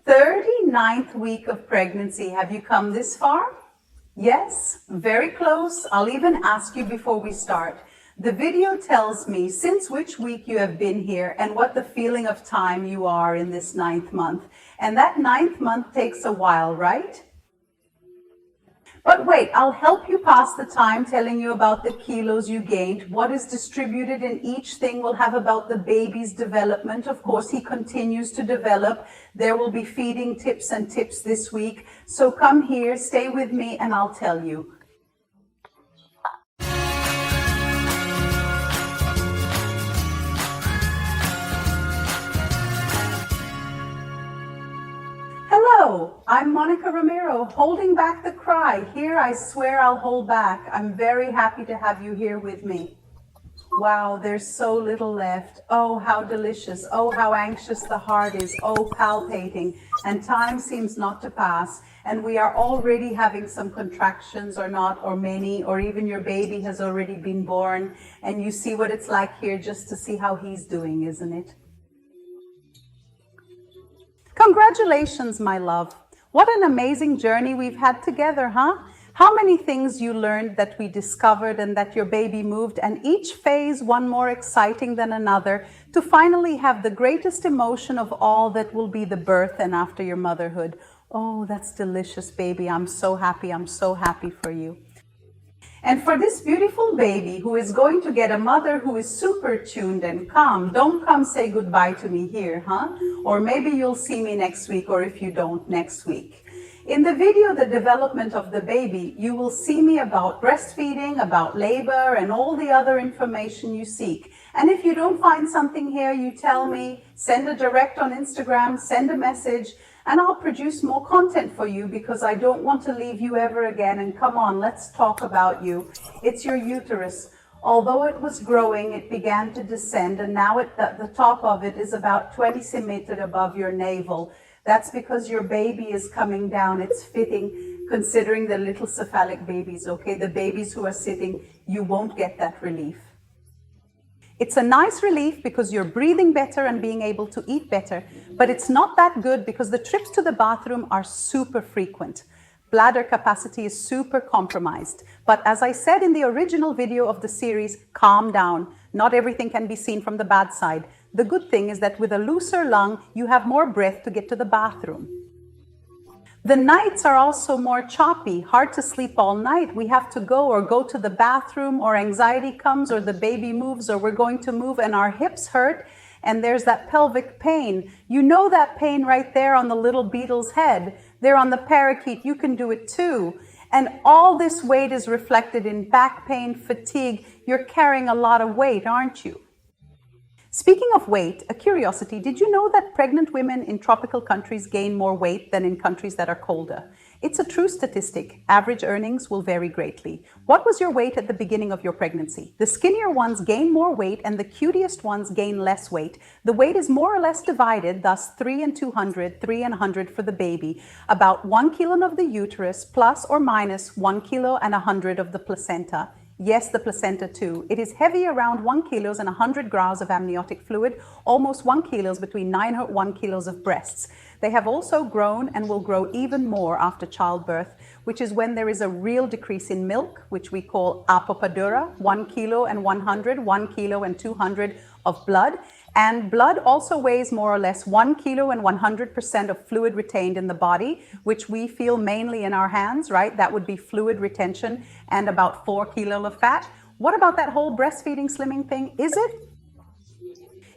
39th week of pregnancy. Have you come this far? Yes, very close. I'll even ask you before we start. The video tells me since which week you have been here and what the feeling of time you are in this 9th month. And that 9th month takes a while, right? But wait, I'll help you pass the time telling you about the kilos you gained. What is distributed in each thing will have about the baby's development. Of course, he continues to develop. There will be feeding tips and tips this week. So come here, stay with me, and I'll tell you. Hello, I'm Monica Romero, holding back the cry. Here, I swear I'll hold back. I'm very happy to have you here with me. Wow, there's so little left. Oh, how delicious. Oh, how anxious the heart is. Oh, palpating. And time seems not to pass. And we are already having some contractions or not, or many, or even your baby has already been born. And you see what it's like here just to see how he's doing, isn't it? Congratulations, my love. What an amazing journey we've had together, huh? How many things you learned that we discovered and that your baby moved, and each phase one more exciting than another, to finally have the greatest emotion of all that will be the birth and after your motherhood. Oh, that's delicious, baby. I'm so happy for you. And for this beautiful baby who is going to get a mother who is super tuned and calm, don't come say goodbye to me here, huh? Or maybe you'll see me next week, or if you don't, next week. In the video, The Development of the Baby, you will see me about breastfeeding, about labor, and all the other information you seek. And if you don't find something here, you tell me, send a direct on Instagram, send a message, and I'll produce more content for you because I don't want to leave you ever again. And come on, let's talk about you. It's your uterus. Although it was growing, it began to descend, and now the top of it is about 20 centimeters above your navel. That's because your baby is coming down. It's fitting, considering the little cephalic babies, okay? The babies who are sitting, you won't get that relief. It's a nice relief because you're breathing better and being able to eat better, but it's not that good because the trips to the bathroom are super frequent. Bladder capacity is super compromised. But as I said in the original video of the series, calm down. Not everything can be seen from the bad side. The good thing is that with a looser lung, you have more breath to get to the bathroom. The nights are also more choppy, hard to sleep all night. We have to go to the bathroom, or anxiety comes, or the baby moves, or we're going to move and our hips hurt, and there's that pelvic pain. You know that pain right there on the little beetle's head. There on the parakeet, you can do it too. And all this weight is reflected in back pain, fatigue. You're carrying a lot of weight, aren't you? Speaking of weight, a curiosity, did you know that pregnant women in tropical countries gain more weight than in countries that are colder? It's a true statistic. Average earnings will vary greatly. What was your weight at the beginning of your pregnancy? The skinnier ones gain more weight and the cutest ones gain less weight. The weight is more or less divided, thus 3 and 200, 3 and 100 for the baby. About 1 kilo of the uterus plus or minus 1 kilo and 100 of the placenta. Yes, the placenta too. It is heavy, around 1 kilo and 100 grams of amniotic fluid, almost 1 kilo between 9 and 1 kilos of breasts. They have also grown and will grow even more after childbirth, which is when there is a real decrease in milk, which we call apopadura, 1 kilo and 100, 1 kilo and 200 of blood. And blood also weighs more or less 1 kilo and 100% of fluid retained in the body, which we feel mainly in our hands, right? That would be fluid retention, and about 4 kilo of fat. What about that whole breastfeeding slimming thing? Is it?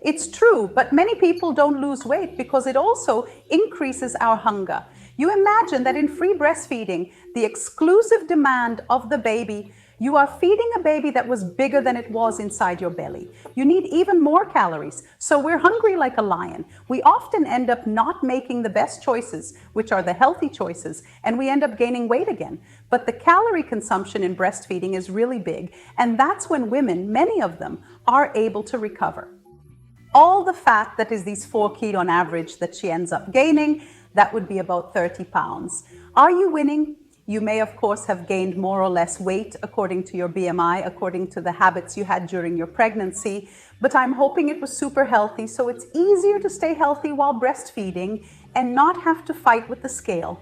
It's true, but many people don't lose weight because it also increases our hunger. You imagine that in free breastfeeding, the exclusive demand of the baby, you are feeding a baby that was bigger than it was inside your belly. You need even more calories. So we're hungry like a lion. We often end up not making the best choices, which are the healthy choices, and we end up gaining weight again. But the calorie consumption in breastfeeding is really big, and that's when women, many of them, are able to recover. All the fat that is these 4 kilo on average that she ends up gaining, that would be about 30 pounds. Are you winning? You may, of course, have gained more or less weight according to your BMI, according to the habits you had during your pregnancy, but I'm hoping it was super healthy, so it's easier to stay healthy while breastfeeding, and not have to fight with the scale.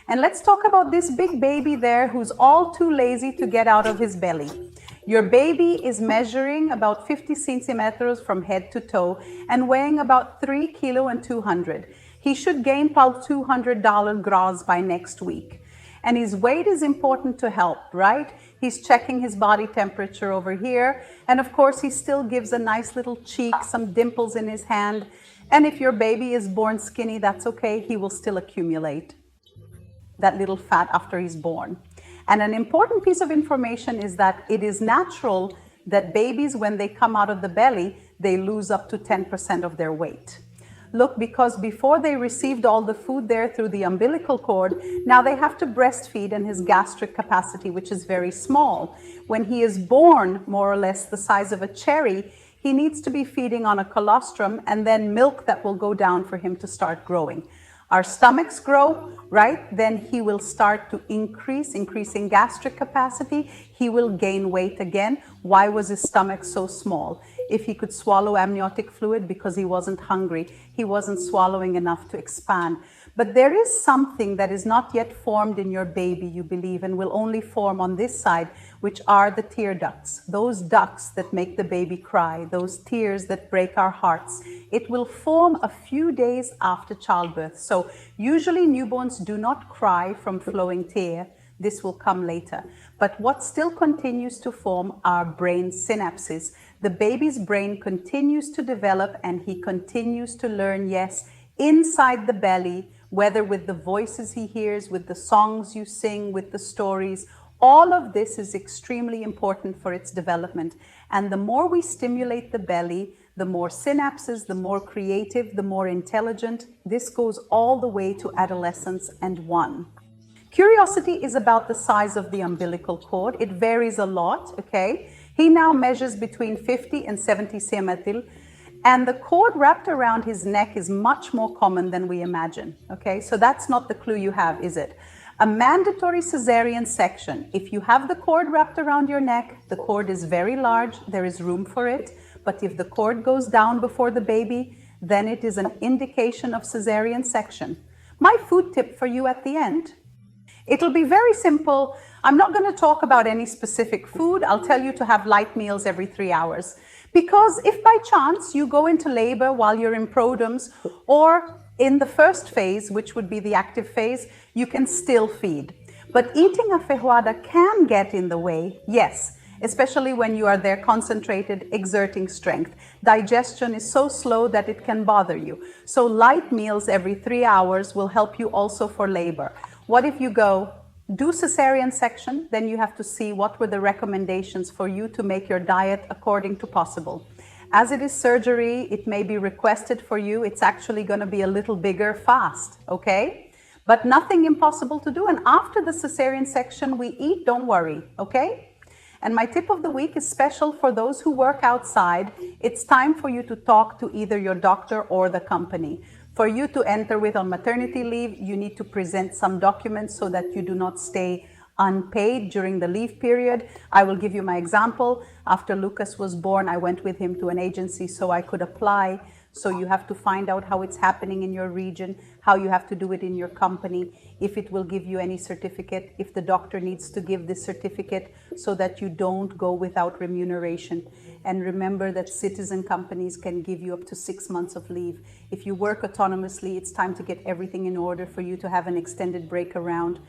And let's talk about this big baby there who's all too lazy to get out of his belly. Your baby is measuring about 50 centimeters from head to toe and weighing about 3 kilo and 200. He should gain about $200 gross by next week. And his weight is important to help, right? He's checking his body temperature over here. And of course, he still gives a nice little cheek, some dimples in his hand. And if your baby is born skinny, that's okay. He will still accumulate that little fat after he's born. And an important piece of information is that it is natural that babies, when they come out of the belly, they lose up to 10% of their weight. Look, because before they received all the food there through the umbilical cord, now they have to breastfeed in his gastric capacity, which is very small. When he is born, more or less the size of a cherry, he needs to be feeding on a colostrum and then milk that will go down for him to start growing. Our stomachs grow, right? Then he will start to increasing gastric capacity. He will gain weight again. Why was his stomach so small? If he could swallow amniotic fluid because he wasn't hungry, he wasn't swallowing enough to expand. But there is something that is not yet formed in your baby, you believe, and will only form on this side, which are the tear ducts, those ducts that make the baby cry, those tears that break our hearts. It will form a few days after childbirth. So usually newborns do not cry from flowing tear. This will come later. But what still continues to form are brain synapses. The baby's brain continues to develop and he continues to learn, yes, inside the belly, whether with the voices he hears, with the songs you sing, with the stories. All of this is extremely important for its development. And the more we stimulate the belly, the more synapses, the more creative, the more intelligent. This goes all the way to adolescence and one. Curiosity is about the size of the umbilical cord. It varies a lot, okay? He now measures between 50 and 70 centimeters, and the cord wrapped around his neck is much more common than we imagine, okay? So that's not the clue you have, is it? A mandatory cesarean section. If you have the cord wrapped around your neck, the cord is very large, there is room for it, but if the cord goes down before the baby, then it is an indication of cesarean section. My food tip for you at the end. It'll be very simple. I'm not going to talk about any specific food. I'll tell you to have light meals every 3 hours. Because if by chance you go into labor while you're in prodromes or in the first phase, which would be the active phase, you can still feed. But eating a feijoada can get in the way, yes, especially when you are there concentrated, exerting strength. Digestion is so slow that it can bother you. So light meals every 3 hours will help you also for labor. What if you go, do cesarean section, then you have to see what were the recommendations for you to make your diet according to possible. As it is surgery, it may be requested for you. It's actually going to be a little bigger fast, okay? But nothing impossible to do. And after the cesarean section, we eat, don't worry, okay? And my tip of the week is special for those who work outside. It's time for you to talk to either your doctor or the company. For you to enter with on maternity leave, you need to present some documents so that you do not stay unpaid during the leave period. I will give you my example. After Lucas was born, I went with him to an agency so I could apply. So you have to find out how it's happening in your region, how you have to do it in your company, if it will give you any certificate, if the doctor needs to give this certificate so that you don't go without remuneration. And remember that citizen companies can give you up to 6 months of leave. If you work autonomously, it's time to get everything in order for you to have an extended break around.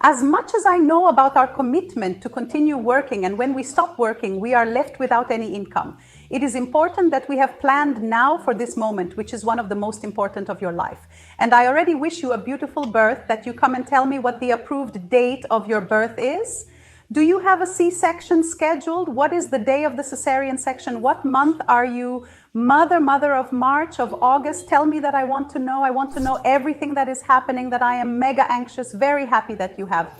As much as I know about our commitment to continue working, and when we stop working, we are left without any income, it is important that we have planned now for this moment, which is one of the most important of your life. And I already wish you a beautiful birth, that you come and tell me what the approved date of your birth is. Do you have a C-section scheduled? What is the day of the cesarean section? What month are you? Mother of March, of August? Tell me that I want to know. I want to know everything that is happening, that I am mega anxious, very happy that you have.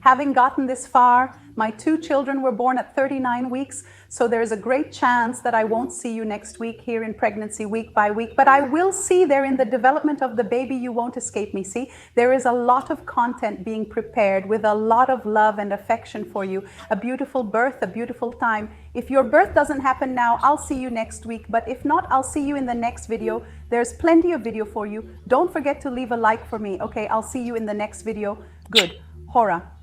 Having gotten this far, My 2 children were born at 39 weeks, so there's a great chance that I won't see you next week here in Pregnancy Week by Week, but I will see there in the development of the baby. You won't escape me. See, there is a lot of content being prepared with a lot of love and affection for you. A beautiful birth, a beautiful time. If your birth doesn't happen now, I'll see you next week, but if not, I'll see you in the next video. There's plenty of video for you. Don't forget to leave a like for me. Okay, I'll see you in the next video. Good. Hora.